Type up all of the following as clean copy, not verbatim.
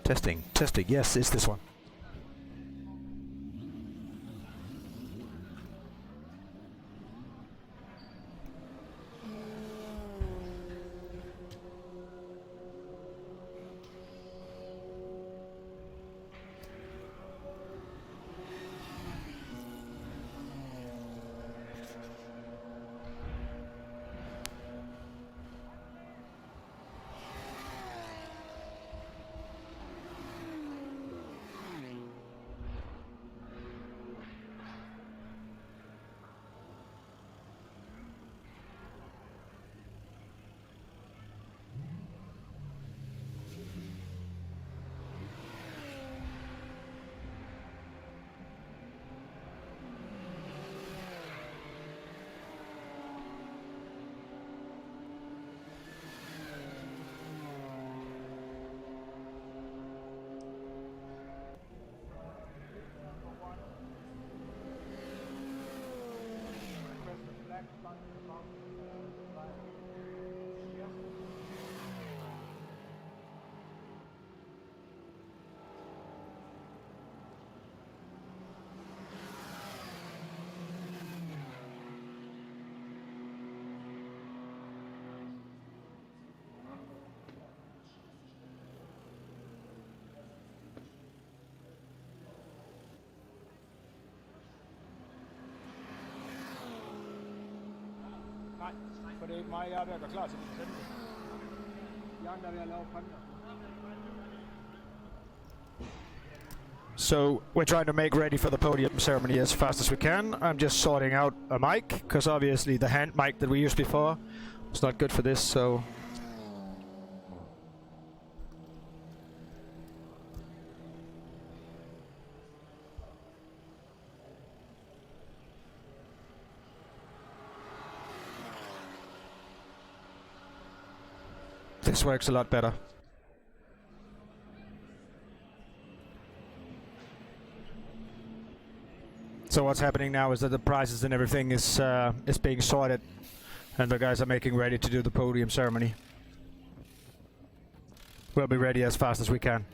Testing, testing. Yes, it's this one. Nej, for det er ikke mig, jeg er ved at gøre klar til den sende. De andre er ved at lave præmier. So we're trying to make ready for the podium ceremony as fast as we can. I'm just sorting out a mic, because obviously the hand mic that we used before was not good for this, so... This works a lot better. So what's happening now is that the prizes and everything is being sorted, and the guys are making ready to do the podium ceremony. We'll be ready as fast as we can.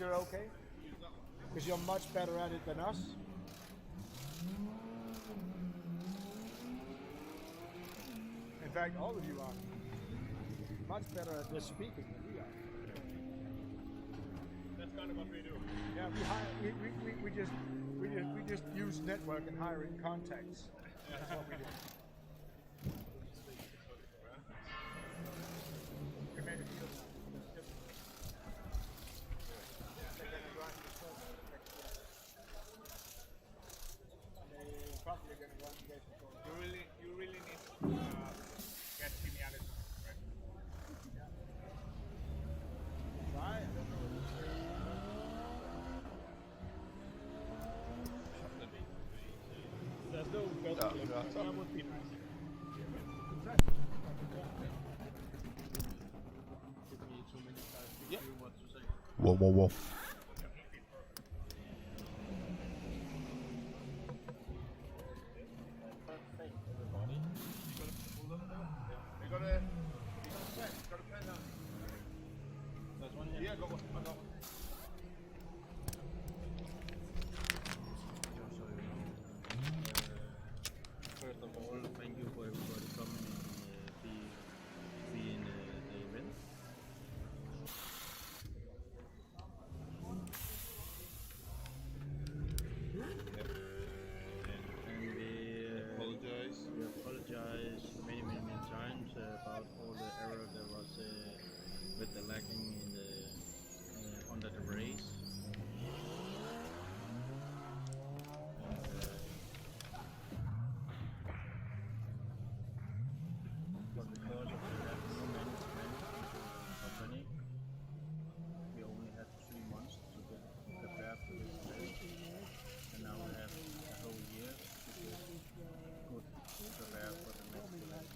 you're okay? Because you're much better at it than us. In fact, all of you are much better at this speaking than we are. That's kind of what we do. Yeah, we just use network and hiring contacts. That's what we do. We made a deal. They're gonna run the show next year. They're probably gonna run the game for You really need to get geniality, right? Try. I don't know. There's no better clip. That would be nice. Give me 2 minutes. I'll speak to you what to say. Whoa, whoa, whoa. You got a pen? Got a pen now? There's one here. Yeah, I got one. I got one. First of all, thank you for everybody coming and being the event. And we apologize many times about all the error that was with the lagging in the under the race. But because of the no management in the company, we only had 3 months to get prepared for this race, and now we have a whole year to get good prepared for the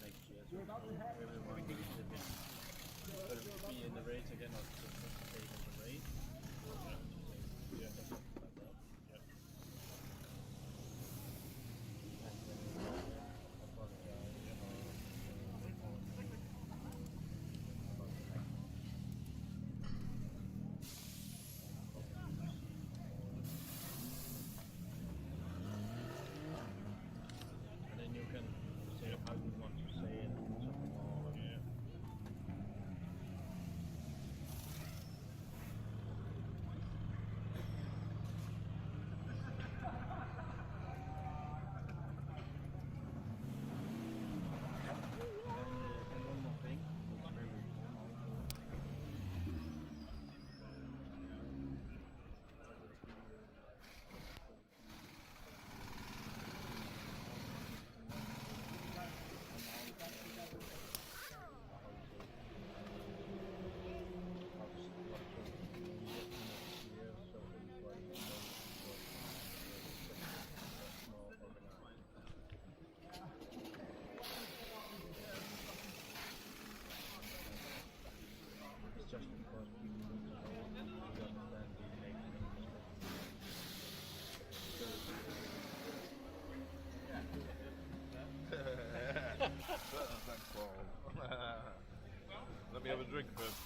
next year. So everyone will be in the race again or to participate in the race. Yeah. And then you can say how you want to say it, something more. Yeah. And one more thing, it's very important also. It's just because people need to know to understand the make Thanks, Paul. Let me have a drink first.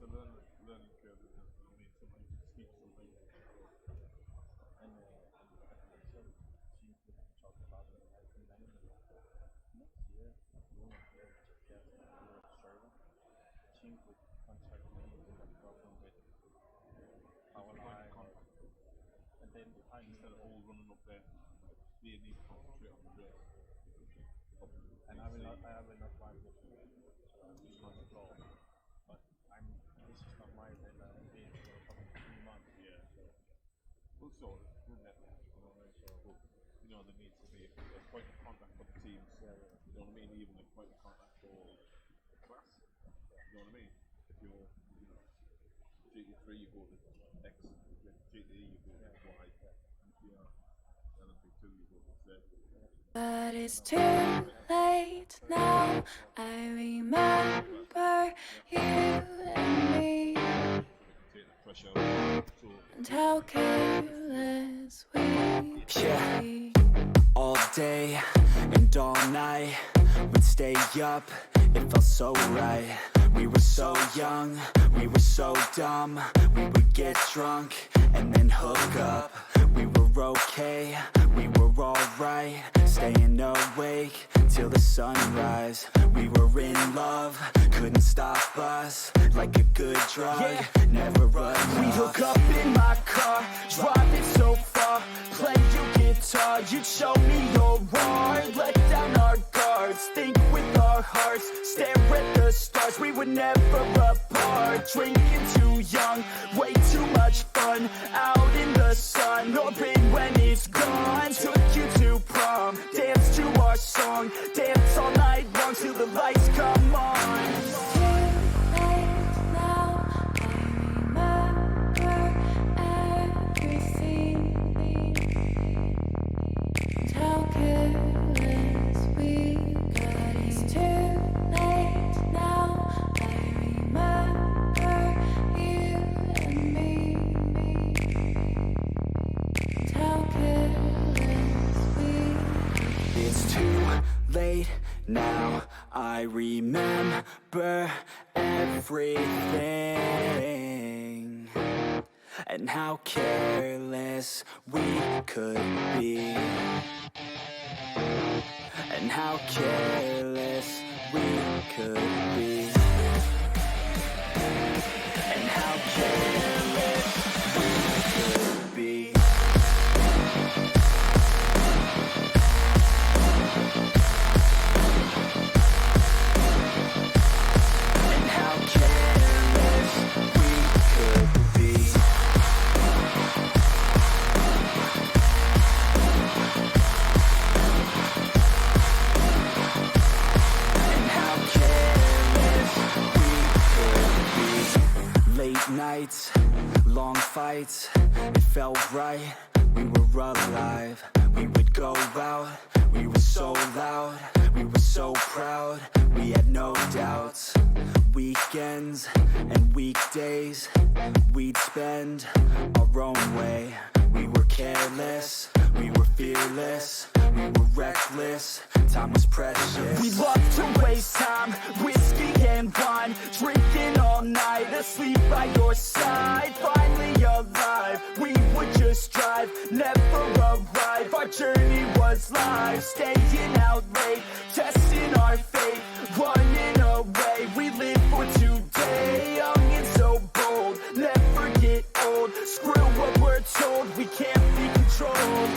The learning curve is somebody speaks something. and seems to talk about it as a management. Next year, we will be able to get your server. Team would contact me with a problem with power line, and then I Instead of all running up there, they need to concentrate on the race. and I will not find this one. So I'm just on the floor. But this is not my event. I'm being for a couple of 3 months. Yeah. We'll sort it. We'll get there. You know, there needs to be a point of contact for the teams. You know what I mean? Even a point of contact for the class. You know what I mean? If you're, GT3, you go to X. GTE, you go to Y. And if you're LMP2, you go to Z. But it's too late now. I remember you and me, take the pressure out. So and how careless we Yeah. be. All day and all night, we'd stay up, it felt so right. We were so young, we were so dumb. We would get drunk and then hook up. We were okay, we were alright, staying awake till the sunrise. We were in love, couldn't stop us, like a good drug, never run. We hook up in my car, driving so far, play your guitar, you'd show me your art, let down our guards, think with our hearts, stare at the stars, we were never apart, drinking too young, way too much fun, out in the sun, hoping when it's gone, took you to prom, dance to our song, dance all night long till the lights come on. It's too late now, I remember everything, and how careless we could be, and how careless we could be, and how careless we could be. And how careless we could be. And how careless we could be. Late nights, long fights, it felt right, we were alive. We would go out, we were so loud, we were so proud, we had no doubts. Weekends and weekdays, we'd spend our own way. We were careless, we were fearless, we were reckless, time was precious. We loved to waste time, whiskey and wine, drinking all night, asleep by your side, finally alive, we would just drive, never arrive, our journey was live, staying out late, testing our fate, running away, we live for today, young and so bold, never get old, screw what we're told, we can't be controlled.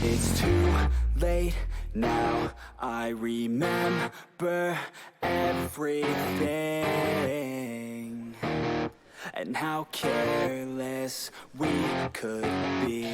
It's too late now, I remember everything, and how careless we could be.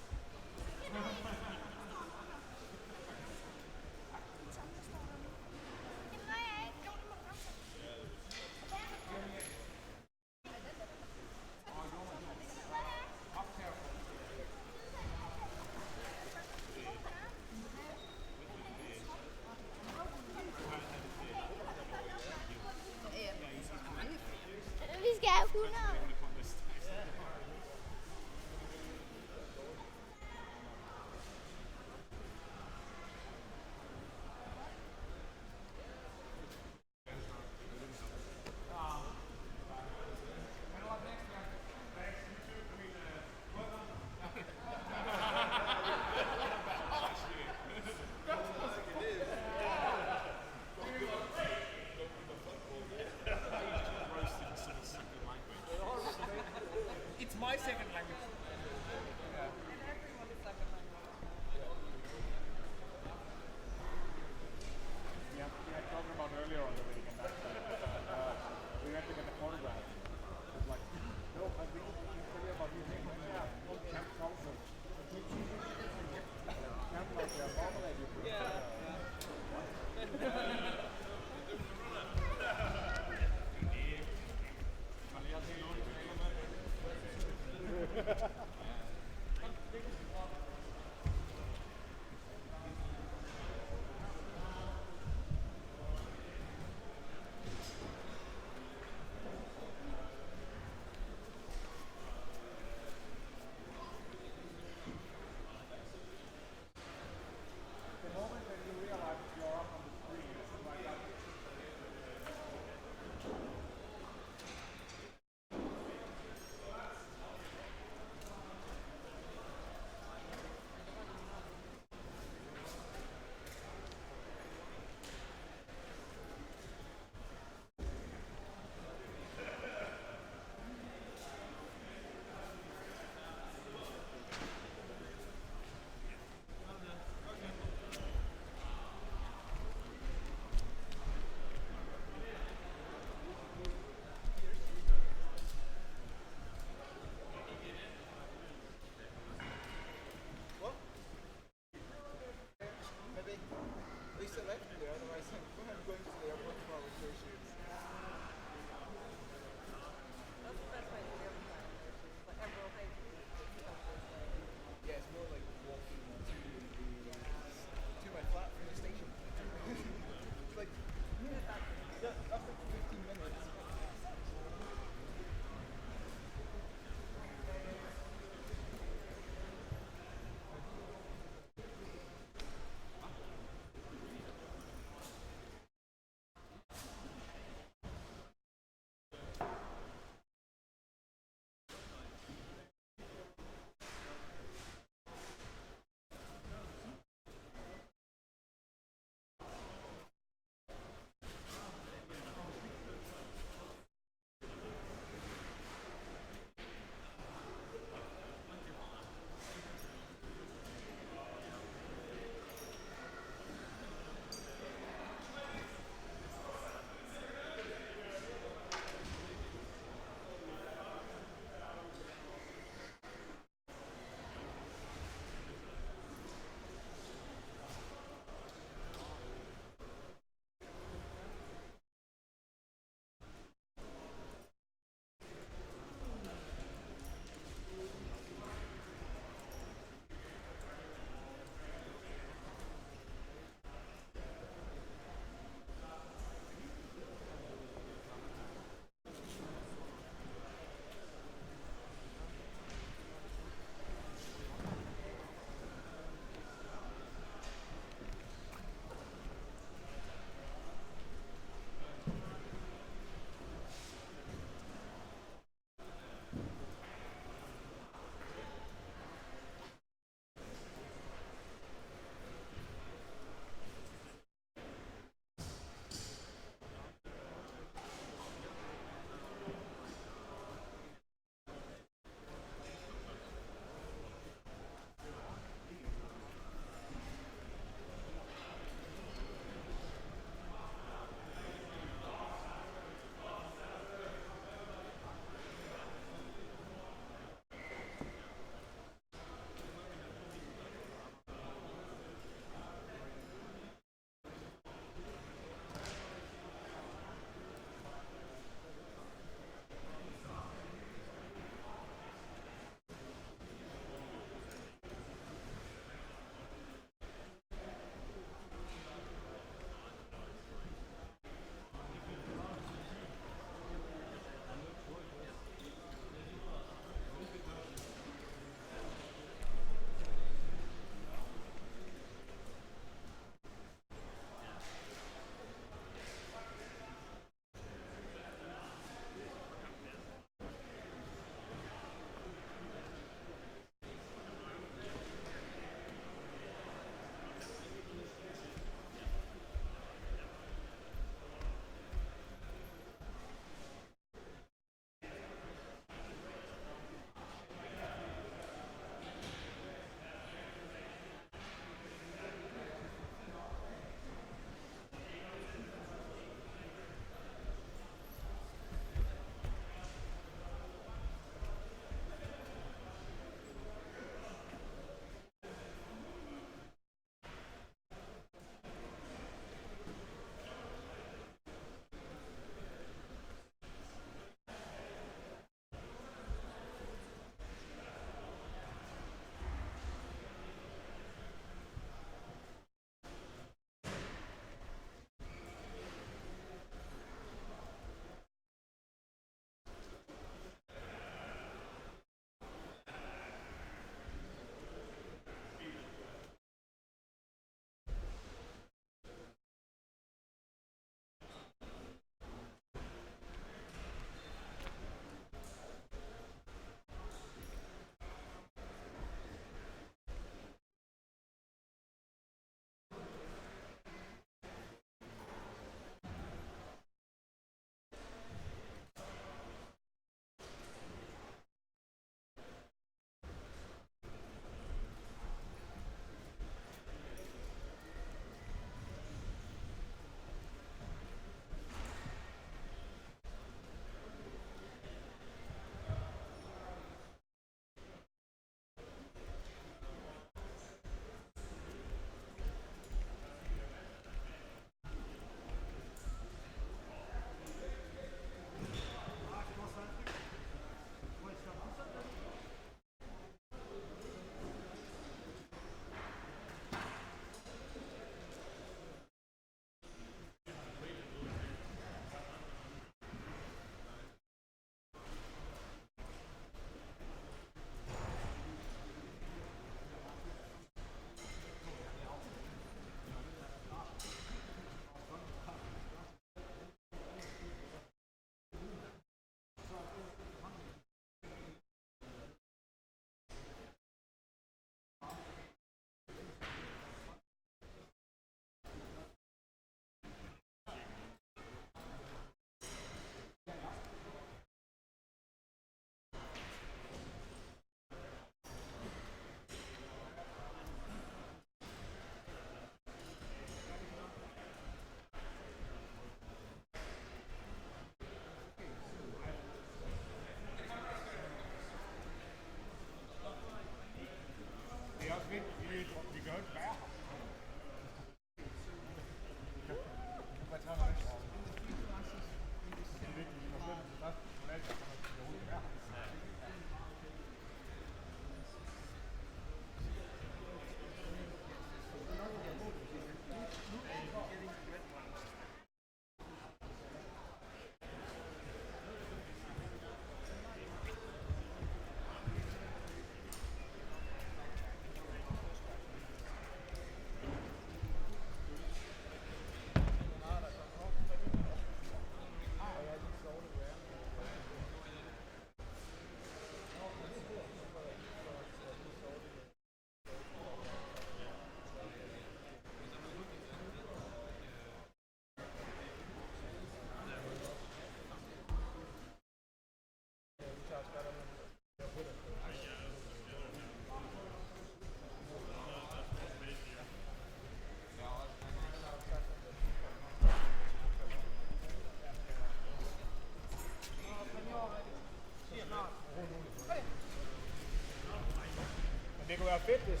fedt, hvis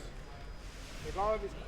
det er godt, at vi skal...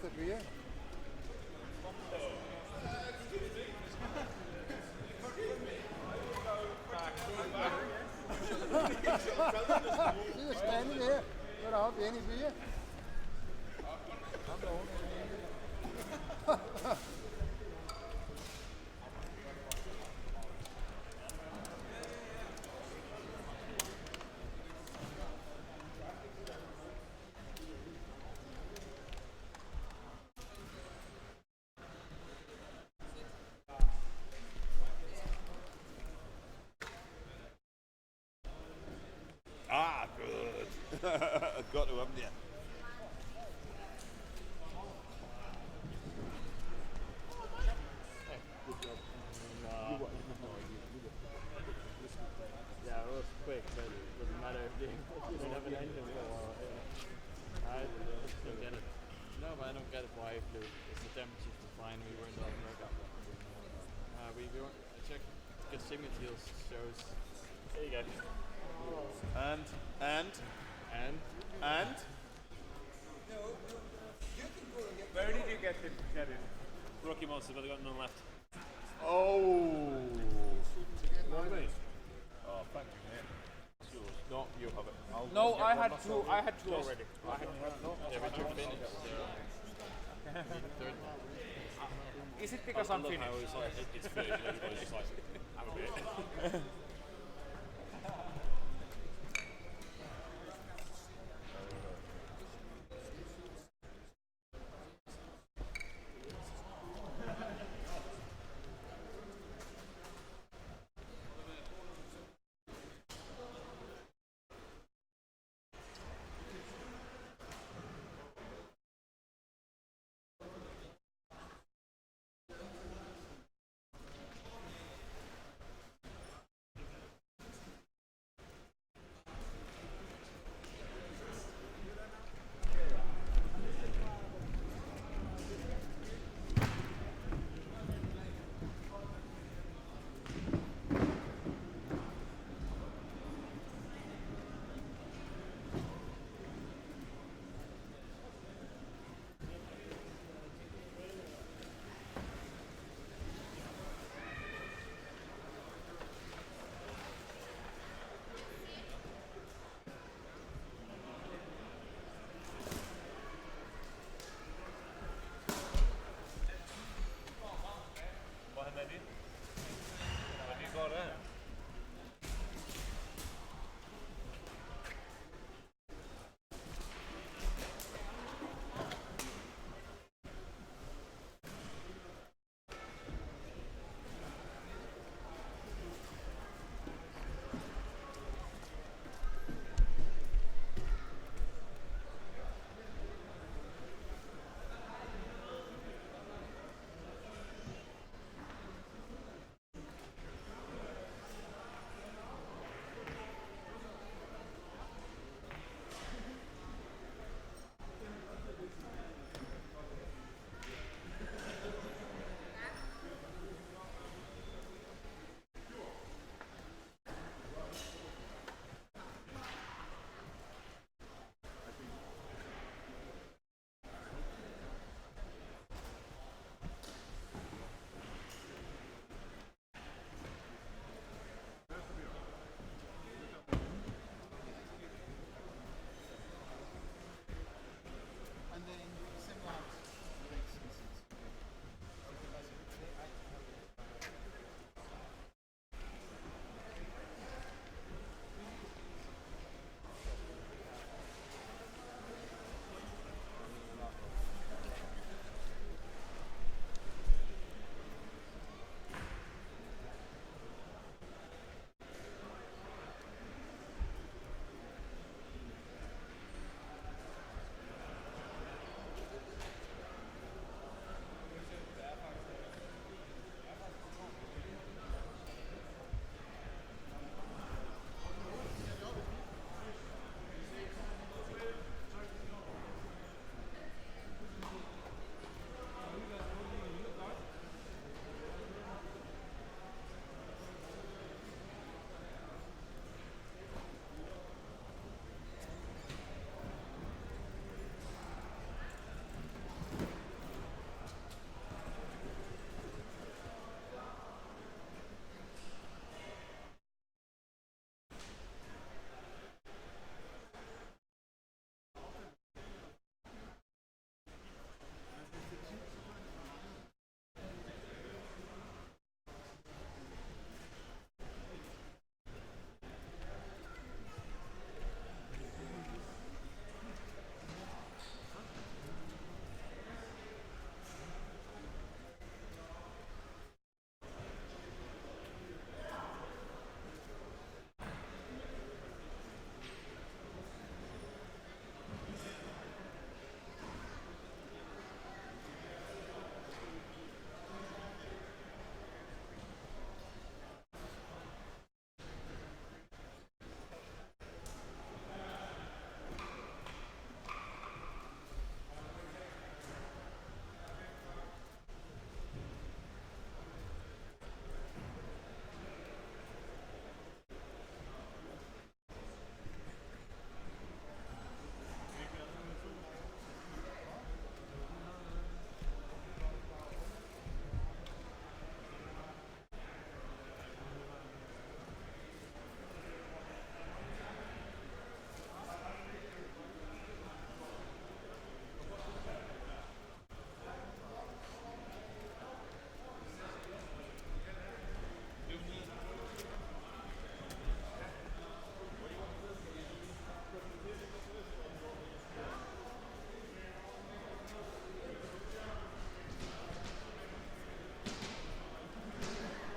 the beer? She's standing here. Put out any beer. Ah, good. Got to, haven't you? Yeah, it was quick, but it doesn't matter if you don't have an engine or... I don't get it. No, but I don't get it why it flew. It's the temperatures were fine, we were in the workout. We weren't, I checked, because Simuteals shows... There you go. And? Where did you get it? Rocky Monster, but I got none left. Oh! What do you mean? Oh, thank you, mate. It's yours. No, you have it. No, I had two. I had two already. Yeah, we took finished, third. Is it because I'm finished? I was like, it's finished, and everybody's just like, have a bit.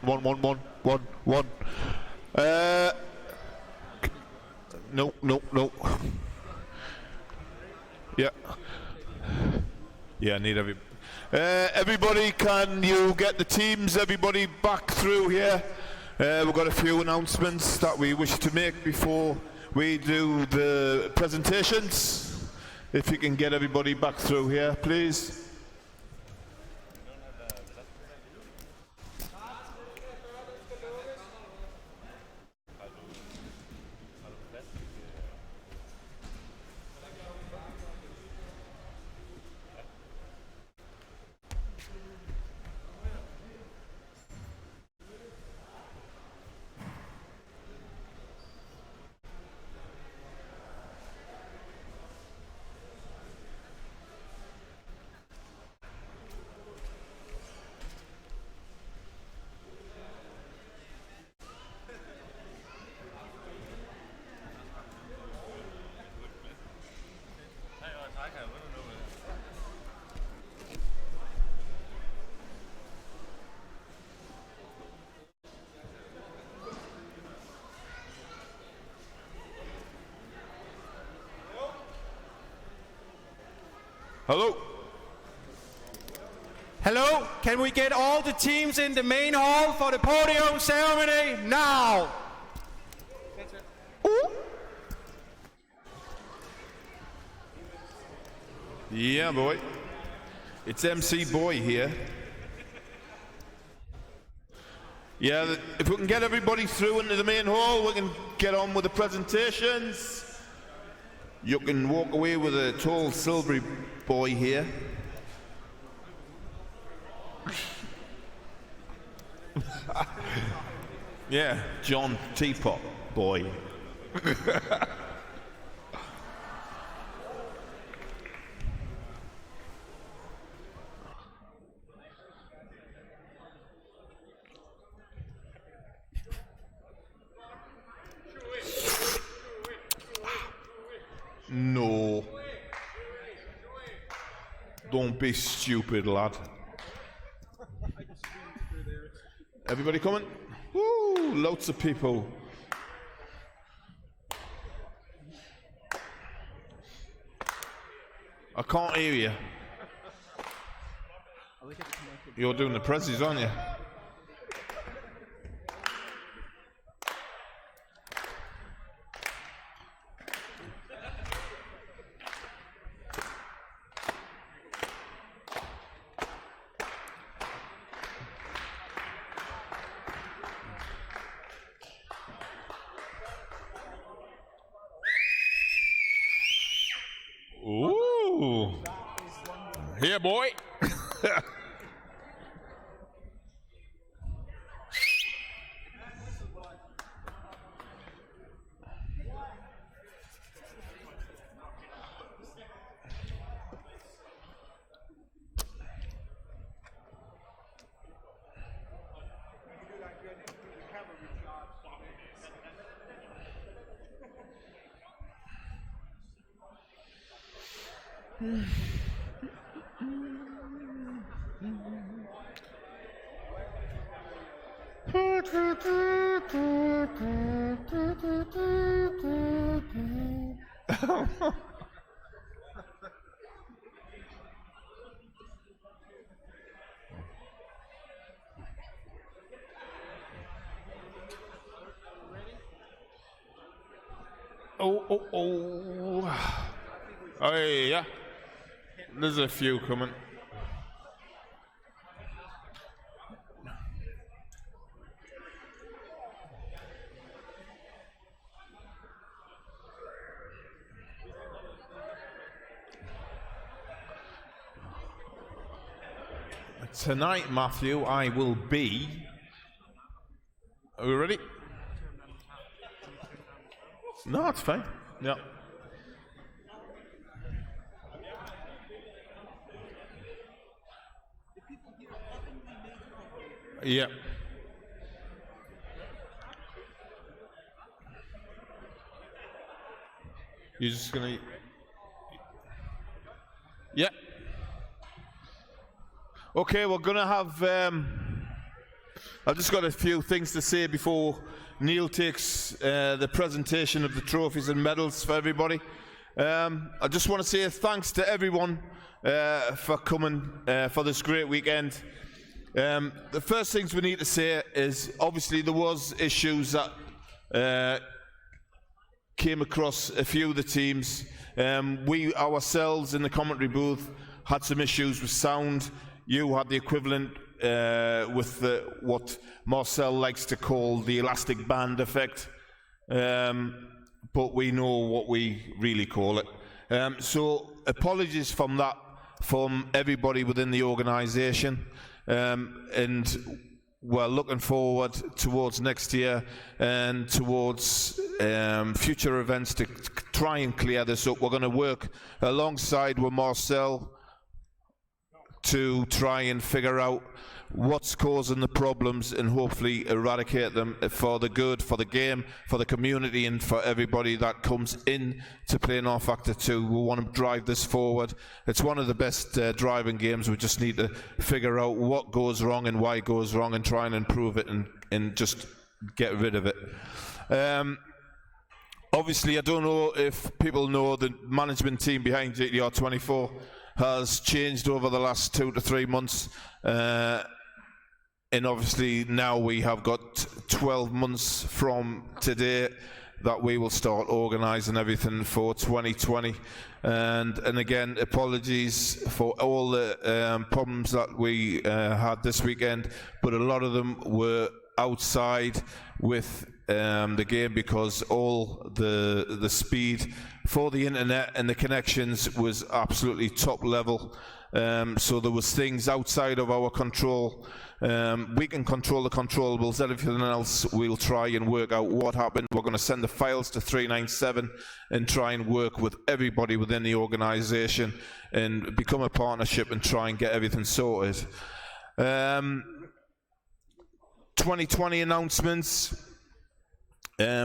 one. No. Yeah. Yeah, I need everybody, can you get the teams, everybody back through here? We've got a few announcements that we wish to make before we do the presentations. If you can get everybody back through here, please. Hello? Hello, can we get all the teams in the main hall for the podium ceremony now? Yeah, boy. It's MC Boy here. Yeah, if we can get everybody through into the main hall, we can get on with the presentations. You can walk away with a tall, silvery boy here. Yeah, John Teapot boy. No. Don't be stupid, lad. Everybody coming? Woo, lots of people. I can't hear you. You're doing the prezzies, aren't you? Ooh. Here, boy. Oh, yeah. There's a few coming. Tonight, Matthew, I will be... Are we ready? No, it's fine. Yeah. Yeah. You're just gonna... Yeah. Okay, we're gonna have I've just got a few things to say before Neil takes the presentation of the trophies and medals for everybody. I just want to say thanks to everyone for coming for this great weekend. The first things we need to say is obviously there was issues that came across a few of the teams. We ourselves in the commentary booth had some issues with sound. You had the equivalent with what Marcel likes to call the elastic band effect, but we know what we really call it. So apologies from that from everybody within the organisation, and we're looking forward towards next year and towards future events to try and clear this up. We're going to work alongside with Marcel to try and figure out what's causing the problems and hopefully eradicate them for the good, for the game, for the community and for everybody that comes in to play in R-Factor 2. We want to drive this forward. It's one of the best driving games. We just need to figure out what goes wrong and why it goes wrong and try and improve it and just get rid of it. Obviously, I don't know if people know the management team behind GTR 24 has changed over the last 2 to 3 months. And obviously now we have got 12 months from today that we will start organising everything for 2020. And again, apologies for all the problems that we had this weekend, but a lot of them were outside with the game because all the speed for the internet and the connections was absolutely top level. So there was things outside of our control. We can control the controllables. Everything else we'll try and work out what happened. We're going to send the files to 397 and try and work with everybody within the organisation and become a partnership and try and get everything sorted. 2020 announcements,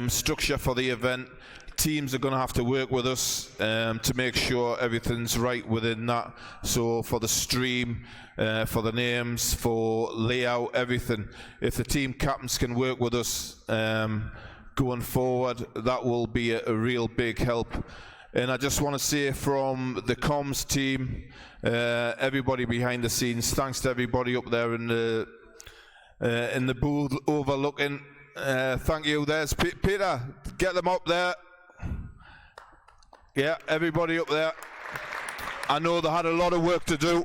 structure for the event. Teams are going to have to work with us to make sure everything's right within that. So for the stream, for the names, for layout, everything. If the team captains can work with us going forward, that will be a real big help. And I just want to say from the comms team, everybody behind the scenes, thanks to everybody up there in the booth overlooking. Thank you. There's Peter. Get them up there. Yeah, everybody up there. I know they had a lot of work to do.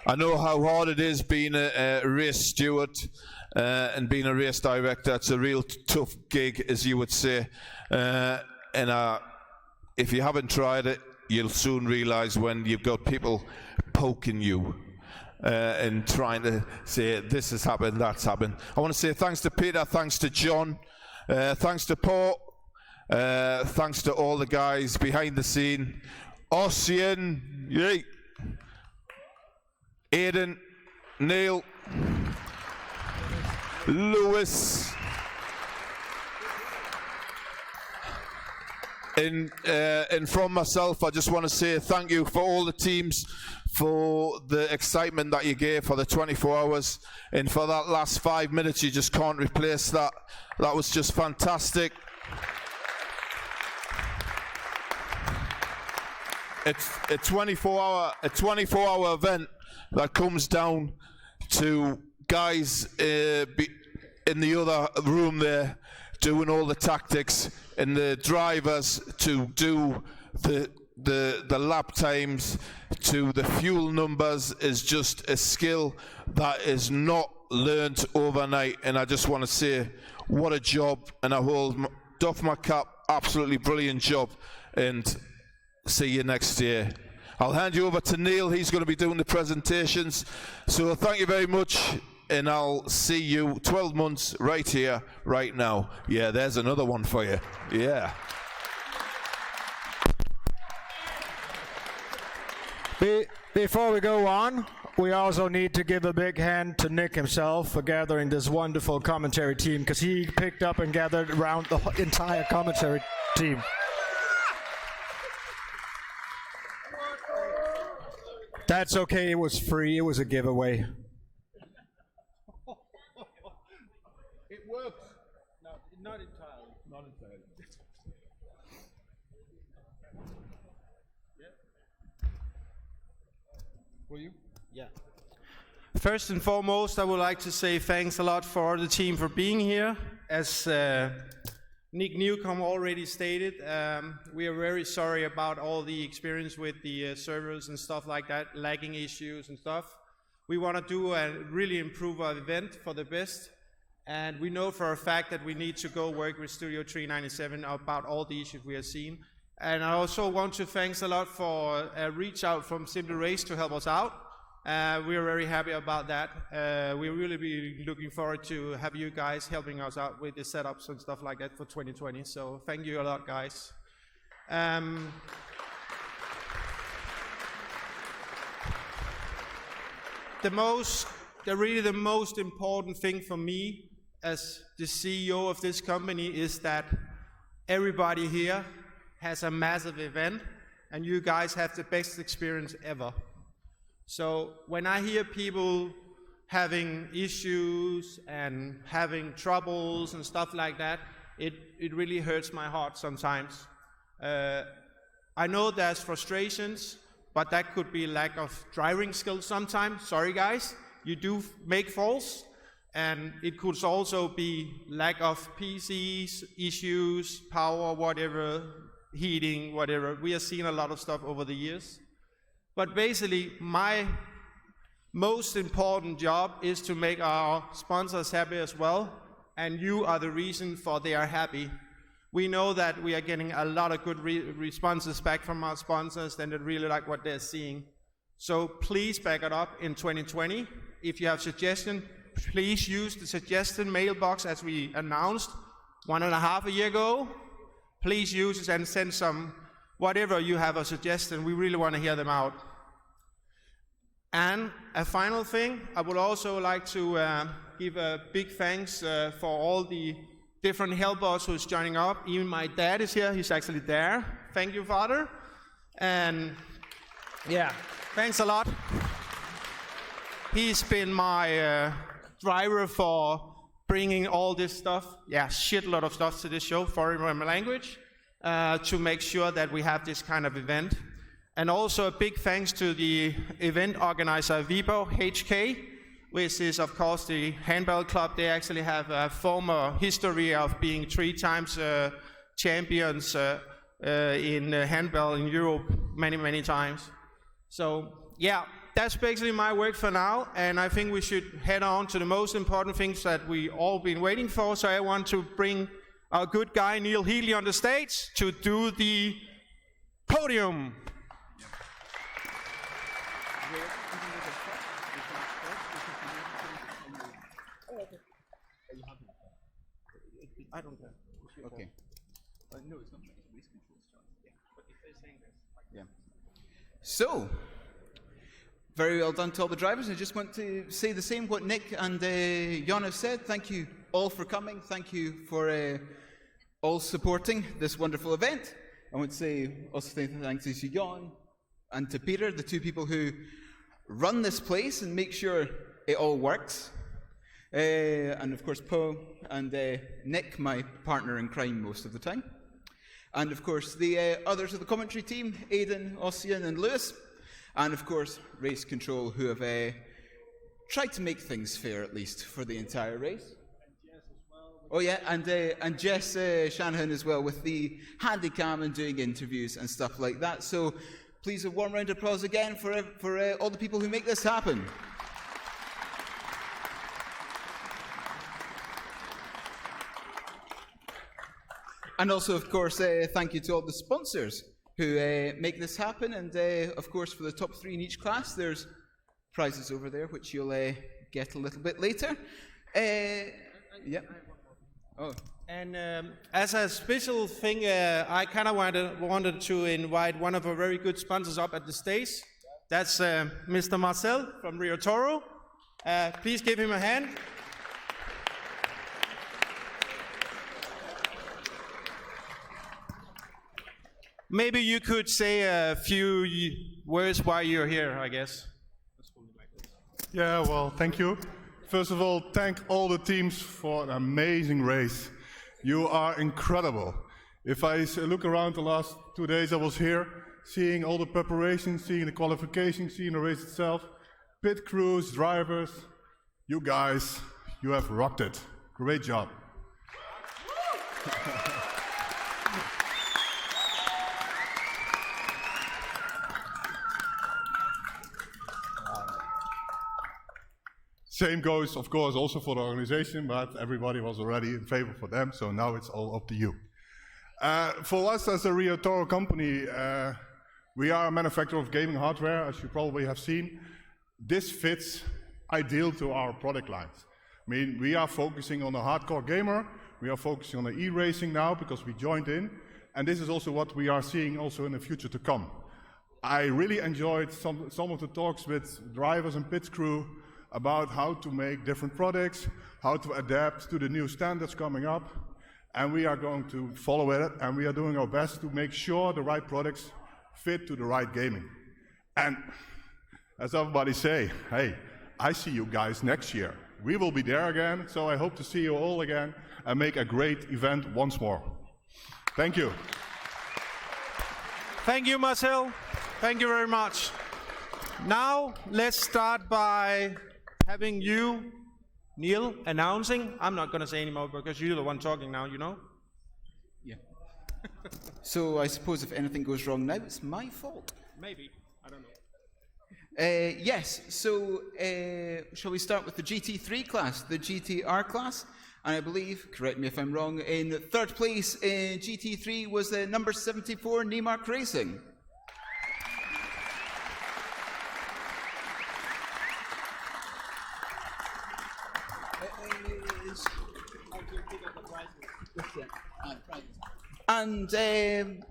I know how hard it is being a race steward and being a race director. It's a real tough gig, as you would say. And if you haven't tried it, you'll soon realise when you've got people poking you and trying to say this has happened, that's happened. I want to say thanks to Peter, thanks to John, thanks to Paul, thanks to all the guys behind the scene. Ossian, yay. Aidan, Neil, Lewis, and from myself, I just want to say thank you for all the teams, for the excitement that you gave for the 24 hours, and for that last 5 minutes. You just can't replace that. That was just fantastic. It's a 24-hour event that comes down to guys in the other room there doing all the tactics, and the drivers to do the lap times, to the fuel numbers, is just a skill that is not learnt overnight. And I just want to say what a job, and I doff my cap. Absolutely brilliant job, and see you next year. I'll hand you over to Neil. He's going to be doing the presentations. So thank you very much, and I'll see you 12 months right here, right now. Yeah, there's another one for you. Yeah. Before we go on, we also need to give a big hand to Nick himself for gathering this wonderful commentary team, because he picked up and gathered around the entire commentary team. That's okay, it was free, it was a giveaway. It works. No, not entirely. Not entirely. Will you? Yeah. First and foremost, I would like to say thanks a lot for the team for being here. As Nick Newcomb already stated, we are very sorry about all the experience with the servers and stuff like that, lagging issues and stuff. We want to do and really improve our event for the best. And we know for a fact that we need to go work with Studio 397 about all the issues we have seen. And I also want to thanks a lot for a reach out from Simple Race to help us out. We are very happy about that. We'll really be looking forward to have you guys helping us out with the setups and stuff like that for 2020. So thank you a lot, guys. The most important thing for me as the CEO of this company is that everybody here has a massive event and you guys have the best experience ever. So when I hear people having issues and having troubles and stuff like that, it really hurts my heart sometimes. I know there's frustrations, but that could be lack of driving skills sometimes. Sorry guys, you do make faults. And it could also be lack of PCs, issues, power, whatever, heating, whatever. We have seen a lot of stuff over the years. But basically, my most important job is to make our sponsors happy as well. And you are the reason for they are happy. We know that we are getting a lot of good responses back from our sponsors and they really like what they're seeing. So please back it up in 2020. If you have suggestions, please use the suggestion mailbox as we announced 1.5 years ago. Please use it and send some, whatever you have a suggestion, we really want to hear them out. And a final thing, I would also like to give a big thanks for all the different helpers who's joining up. Even my dad is here, he's actually there. Thank you, Father. And yeah, thanks a lot. He's been my driver for bringing all this stuff, shitload of stuff to this show, sorry for my language, to make sure that we have this kind of event. And also a big thanks to the event organizer Vibo HK, which is of course the handball club. They actually have a former history of being 3 times champions in handball in Europe many times. So yeah. That's basically my work for now, and I think we should head on to the most important things that we all been waiting for. So I want to bring our good guy Neil Healy on the stage to do the podium. I don't care. Okay. No, it's not. It's race control stuff. Yeah. But if they're saying this, yeah. So. Very well done to all the drivers. I just want to say the same what Nick and Jon have said. Thank you all for coming. Thank you for all supporting this wonderful event. I want to say also thanks to Jon and to Peter, the 2 people who run this place and make sure it all works. And of course Po and Nick, my partner in crime most of the time. And of course the others of the commentary team, Aidan, Ossian and Lewis. And of course, Race Control, who have tried to make things fair, at least, for the entire race. And Jess as well. Oh yeah, and Jess Shanahan as well, with the handycam and doing interviews and stuff like that. So please a warm round of applause again for all the people who make this happen. And also, of course, thank you to all the sponsors who make this happen, and of course for the top 3 in each class there's prizes over there which you'll get a little bit later. Yeah. Oh. And as a special thing, I kind of wanted to invite one of our very good sponsors up at the stage. That's Mr. Marcel from Rio Toro. Please give him a hand. maybe you could say a few words why you're here, I guess. Yeah, well, thank you. First of all, thank all the teams for an amazing race. You are incredible. If I look around the last 2 days I was here, seeing all the preparations, seeing the qualifications, seeing the race itself, pit crews, drivers, you guys, you have rocked it. Great job. Same goes, of course, also for the organization, but everybody was already in favor for them, so now it's all up to you. For us as a Rio Toro company, we are a manufacturer of gaming hardware, as you probably have seen. This fits ideal to our product lines. I mean, we are focusing on the hardcore gamer, we are focusing on the e-racing now because we joined in, and this is also what we are seeing also in the future to come. I really enjoyed some of the talks with drivers and pit crew about how to make different products, how to adapt to the new standards coming up, and we are going to follow it, and we are doing our best to make sure the right products fit to the right gaming. And as everybody say, hey, I see you guys next year. We will be there again, so I hope to see you all again and make a great event once more. Thank you. Thank you, Marcel. Thank you very much. Now, let's start by having you, Neil, announcing. I'm not going to say anymore because you're the one talking now, you know? Yeah. So I suppose if anything goes wrong now, it's my fault. Maybe. I don't know. Yes, so shall we start with the GT3 class, the GTR class? And I believe, correct me if I'm wrong, in third place in GT3 was the number 74 Nemark Racing. And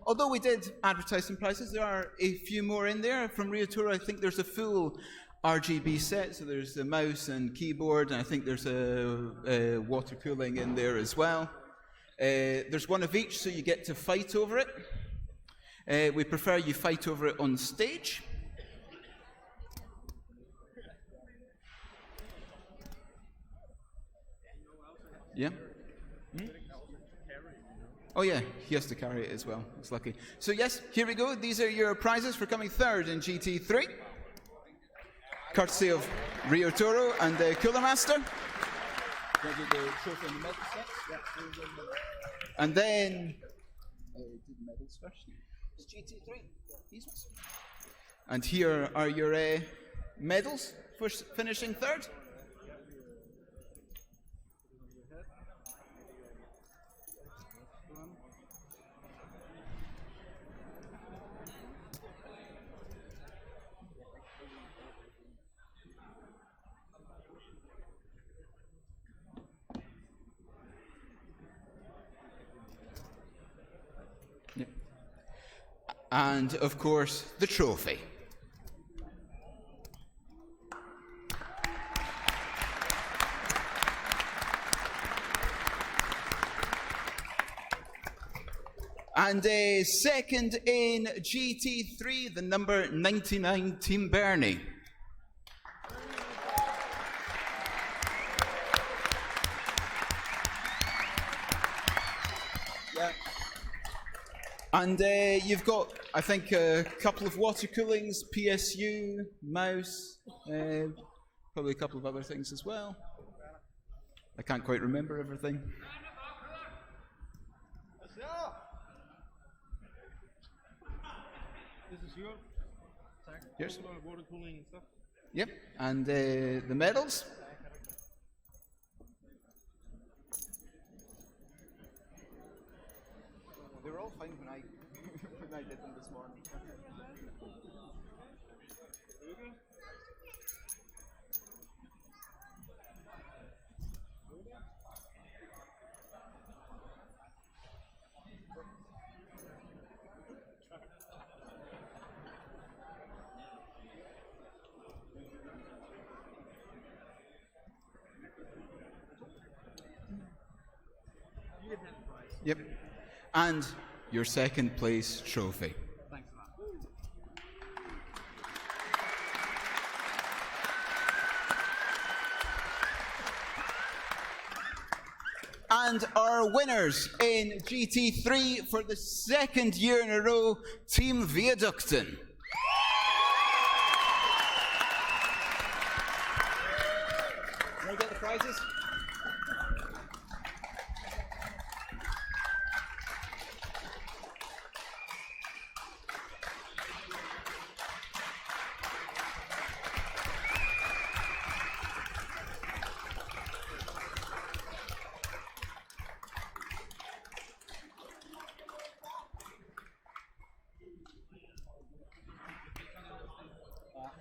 although we did advertise some prizes, there are a few more in there. From Rio Toro, I think there's a full RGB set, so there's the mouse and keyboard, and I think there's a water cooling in there as well. There's one of each, so you get to fight over it. We prefer you fight over it on stage. Yeah? Hmm? Oh yeah, he has to carry it as well. It's lucky. So yes, here we go. These are your prizes for coming third in GT3. Courtesy of Rio Toro and Cooler Master. And then do the medals first. It's GT3. These ones. And here are your medals for finishing third. And, of course, the trophy. And second in GT3, the number 99 Team Bernie. Yeah. And you've got, I think, a couple of water coolings, PSU, mouse, probably a couple of other things as well. I can't quite remember everything. This is yours. Yes. Water cooling and stuff. Yep, and the medals. They were all fine when I when I did them this morning. Yep, and your second place trophy. Thanks for that. And our winners in GT3 for the second year in a row, Team Viaducten. Can I get the prizes?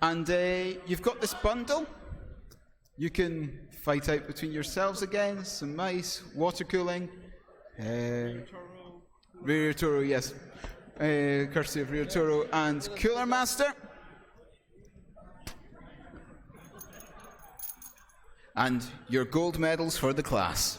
And you've got this bundle. You can fight out between yourselves again. Some nice water cooling. Rio Toro, yes. Courtesy of Rio Toro and Cooler Master. And your gold medals for the class.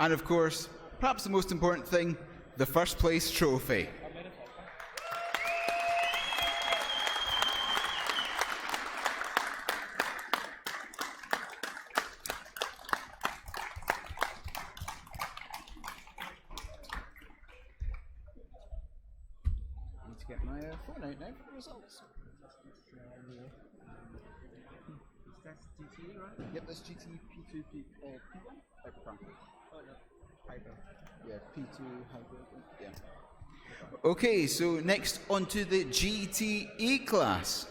And of course, perhaps the most important thing, the first place trophy. I need to get my phone out now for the results. That's GT, right? Yep, that's GT P2 P1 Hypercar. Oh, no. Hyper. Yeah, P2 hybrid. Yeah. Okay, so next onto the GTE class.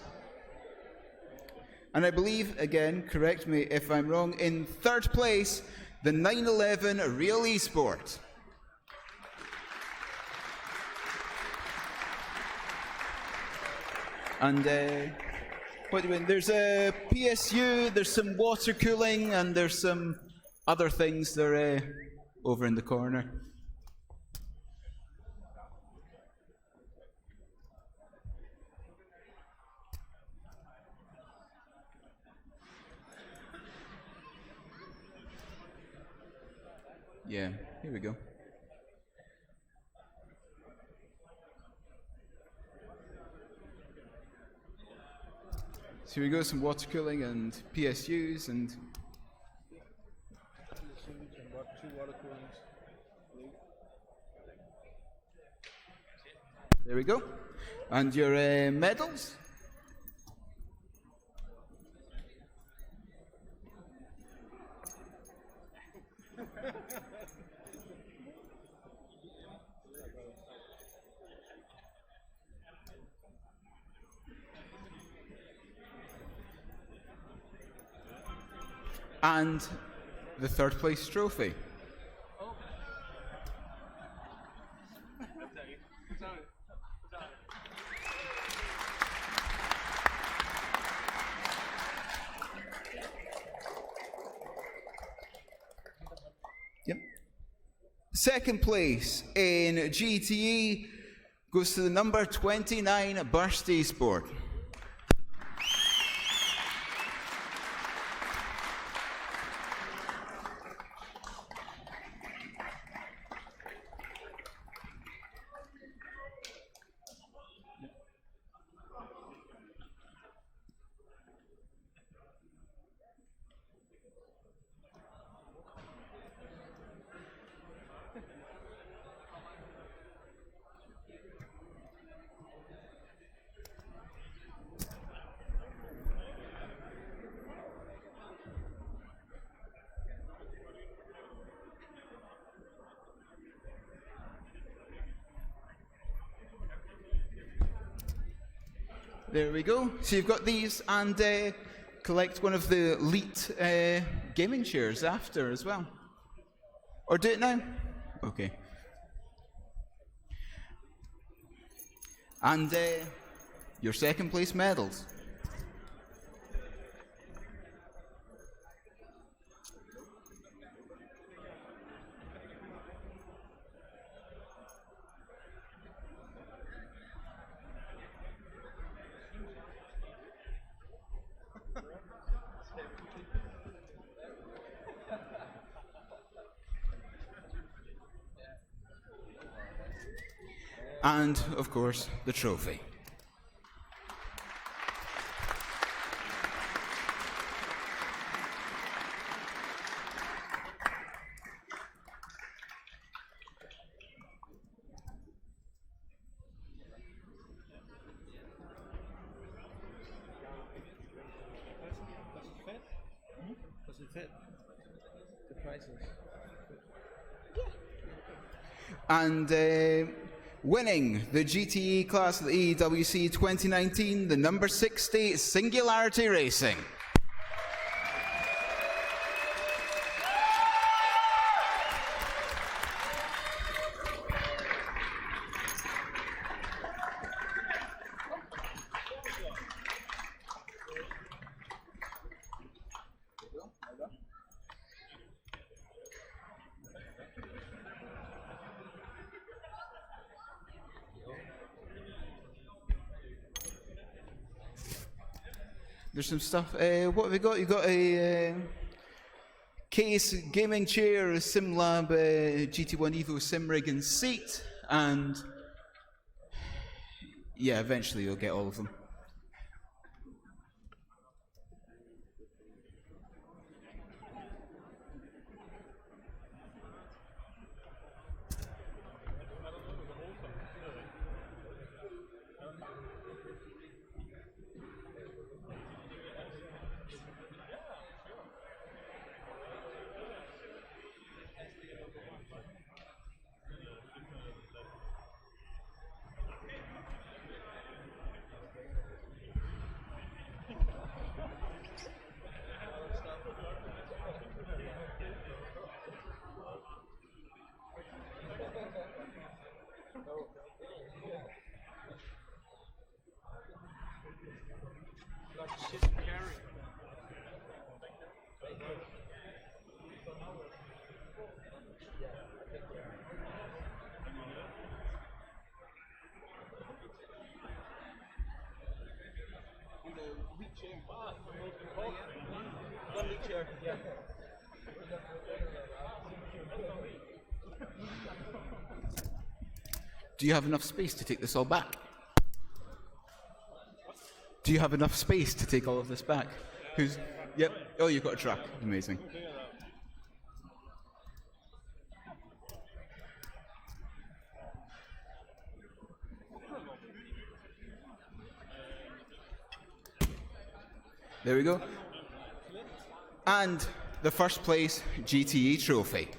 And I believe, again, correct me if I'm wrong, in third place, the 911 Real Esport. And what do you mean? There's a PSU, there's some water cooling, and there's some other things that are over in the corner. Yeah, here we go. So here we go, some water cooling and PSUs and Two water coolings. there we go. And your medals. And the third place trophy. Yep. Second place in GTE goes to the number 29 Burst Esport. There we go. So you've got these, and collect one of the elite gaming chairs after as well. Or do it now? Okay. And your second place medals. And, of course, the trophy. Does it fit? The prices? And winning the GTE class of the EWC 2019, the number 60 Singularity Racing. There's some stuff. What have we got? You've got a case gaming chair, a SimLab GT1 Evo sim rig and seat, and yeah, eventually you'll get all of them. Do you have enough space to take this all back? Do you have enough space to take all of this back? Who's? Yep. Oh, you've got a truck. Amazing. There we go. And the first place GTE trophy.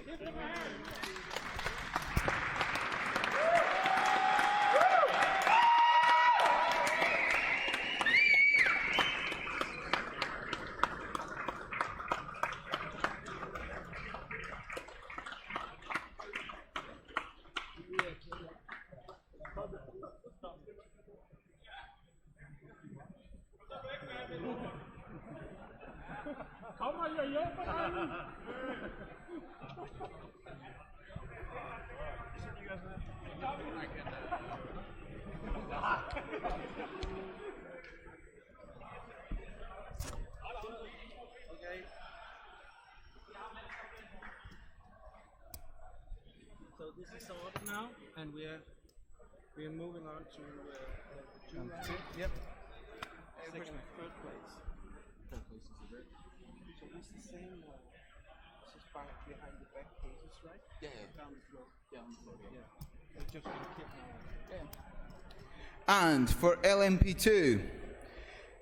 So this is sorted now, and we are moving on to two. Yep. Second, third place. Third place is the red. So it's the same. This is behind the back cases, right? Yeah. Down the floor. Down the floor. Yeah. It's just gonna keep now. Yeah. And for LMP2,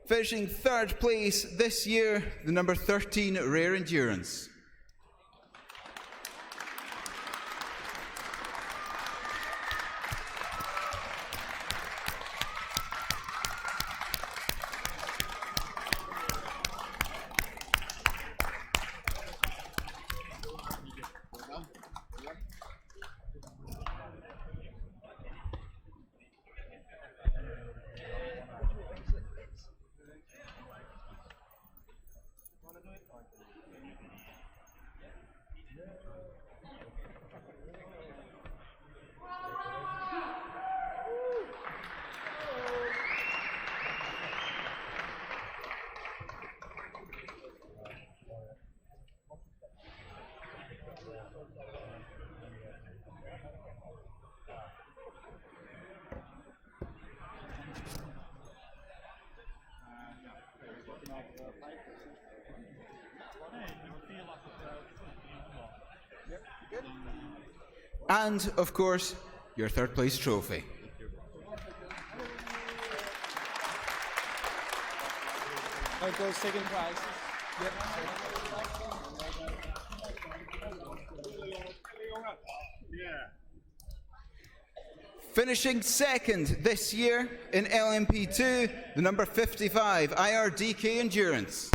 finishing third place this year, the number 13 Rare Endurance. And, of course, your third place trophy. Like those second prizes. Yep. Finishing second this year in LMP2, the number 55, IRDK Endurance.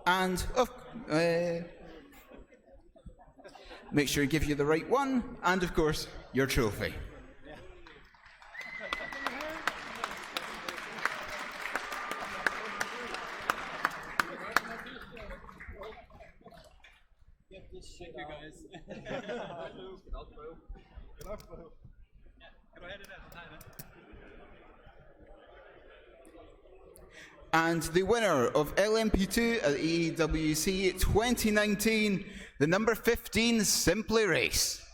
And make sure you give you the right one, and of course, your trophy. Thank you guys. And the winner of LMP2 at EWC 2019, the number 15 Simply Race.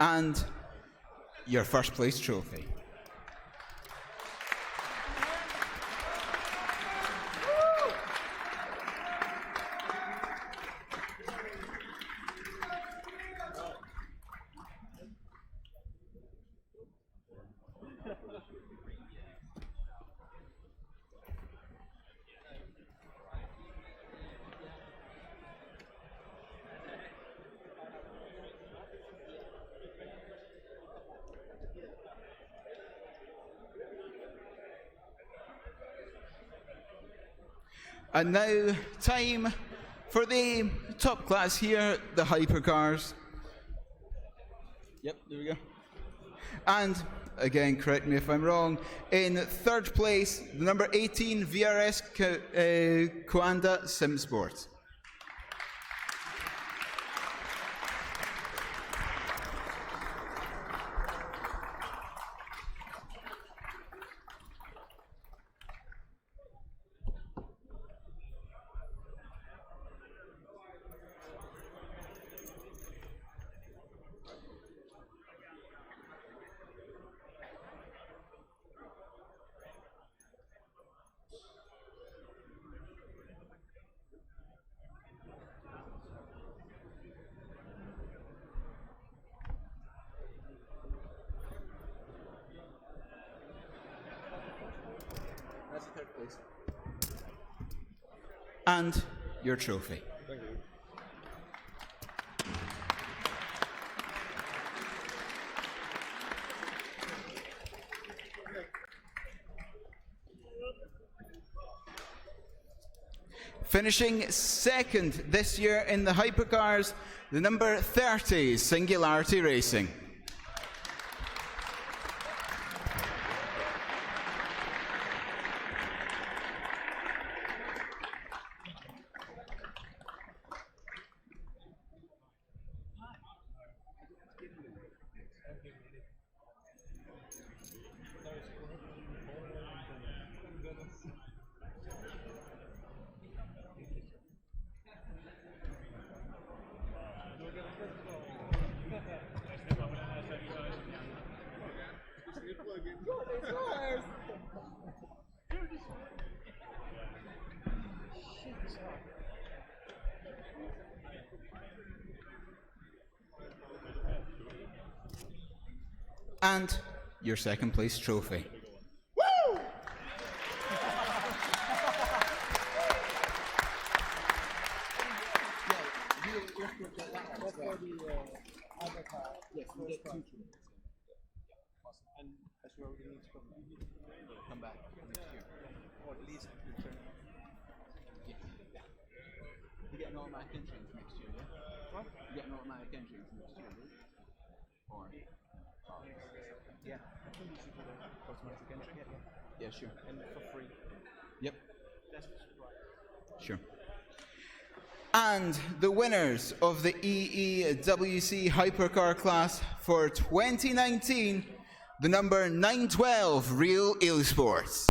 And your first place trophy. And now, time for the top class here, the hypercars. Yep, there we go. And again, correct me if I'm wrong, in third place, the number 18 VRS Coanda Sim Sport. That's the third place. And your trophy. Thank you. Finishing second this year in the hypercars, the number 30 Singularity Racing. And your second place trophy. Woo! Yes, we get 2 kilos. And as well, we need to come back next year. Or at least return. Yeah. You get an automatic entrance next year, yeah? What? You get an automatic entrance next year, yeah? Or? Yeah. I think you should get an automatic entry. Yeah, sure. And for free. Yep. That's the surprise. Sure. And the winners of the EEWC Hypercar class for 2019, the number 912 Real Sports.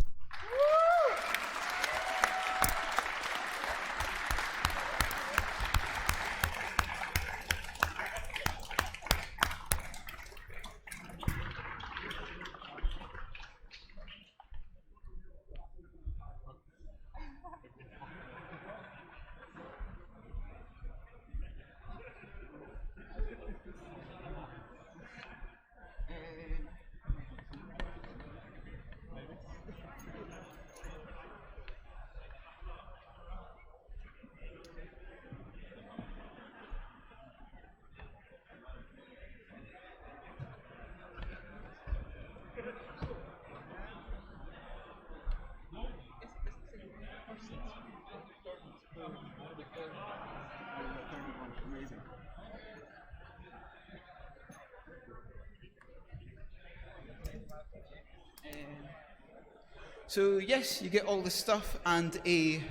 So yes, you get all the stuff and a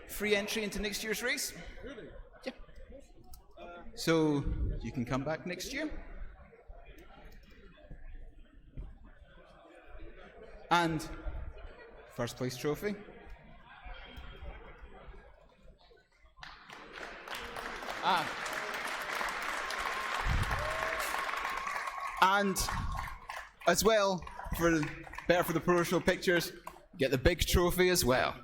free entry into next year's race. Really? Yeah. So you can come back next year. And first place trophy. And as well, for better for the promotional pictures, get the big trophy as well.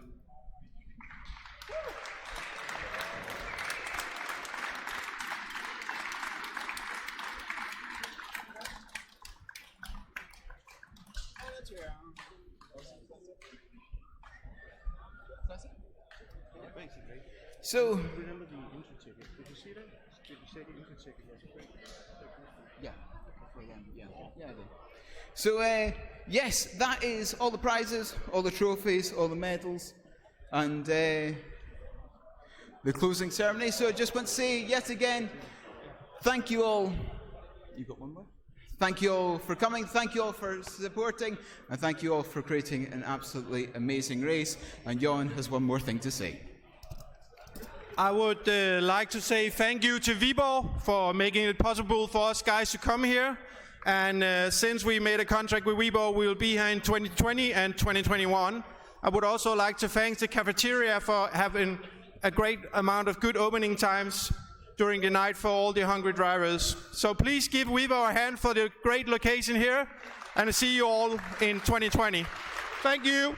So, remember the entry ticket? Did you see that? Did you say the entry ticket was free? Yeah, for them. Yeah, yeah, I did. So, yes, that is all the prizes, all the trophies, all the medals. and the closing ceremony. So I just want to say yet again, thank you all. You got one more? Thank you all for coming, thank you all for supporting, and thank you all for creating an absolutely amazing race. And Jon has one more thing to say. I would like to say thank you to Viborg for making it possible for us guys to come here. And since we made a contract with Viborg, we will be here in 2020 and 2021. I would also like to thank the cafeteria for having a great amount of good opening times during the night for all the hungry drivers. So please give Viborg a hand for the great location here, and I'll see you all in 2020. Thank you.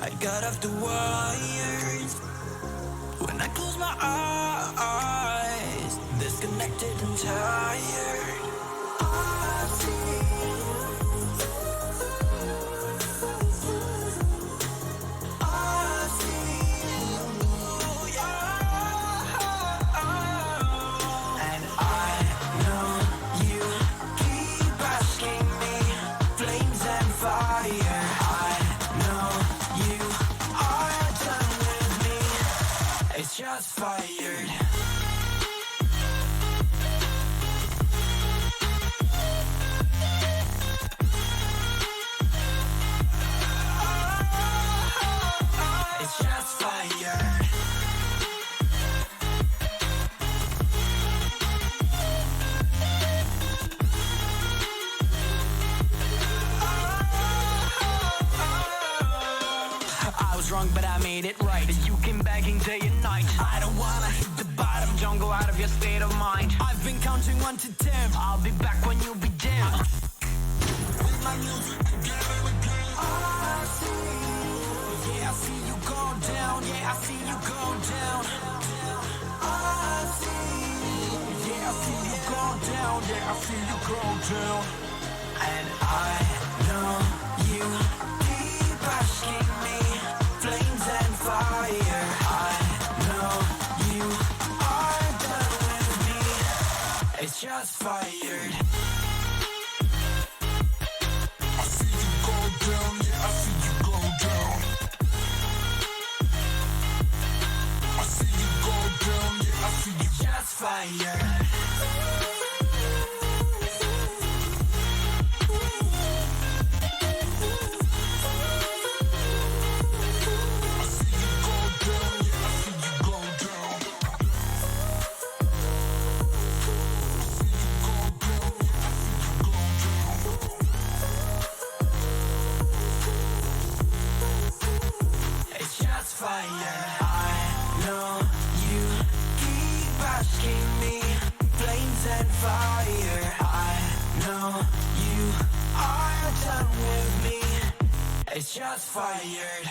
I got off the wires. When I close my eyes, disconnected and tired. I see you. I see you, yeah. And I know you keep asking me, flames and fire. I know you are done with me. It's just fired. It's just fired. I was wrong, but I made it right. You came begging day and night. I don't wanna hit the bottom, don't go out of your state of mind. I've been counting 1 to 10. I'll be back when you be dim. With my music together again. I see you. Yeah, I see you go down. Yeah, I see you go down. I see you. Yeah, I see you go down. Yeah, I see you go down. And I know you keep asking me, flames and fire. I know you are done with me. It's just fired. I see you go down, yeah, I see you go down. I see you go down, yeah, I see you just fired. Fire. I know you keep asking me, flames and fire. I know you are done with me. It's just fired.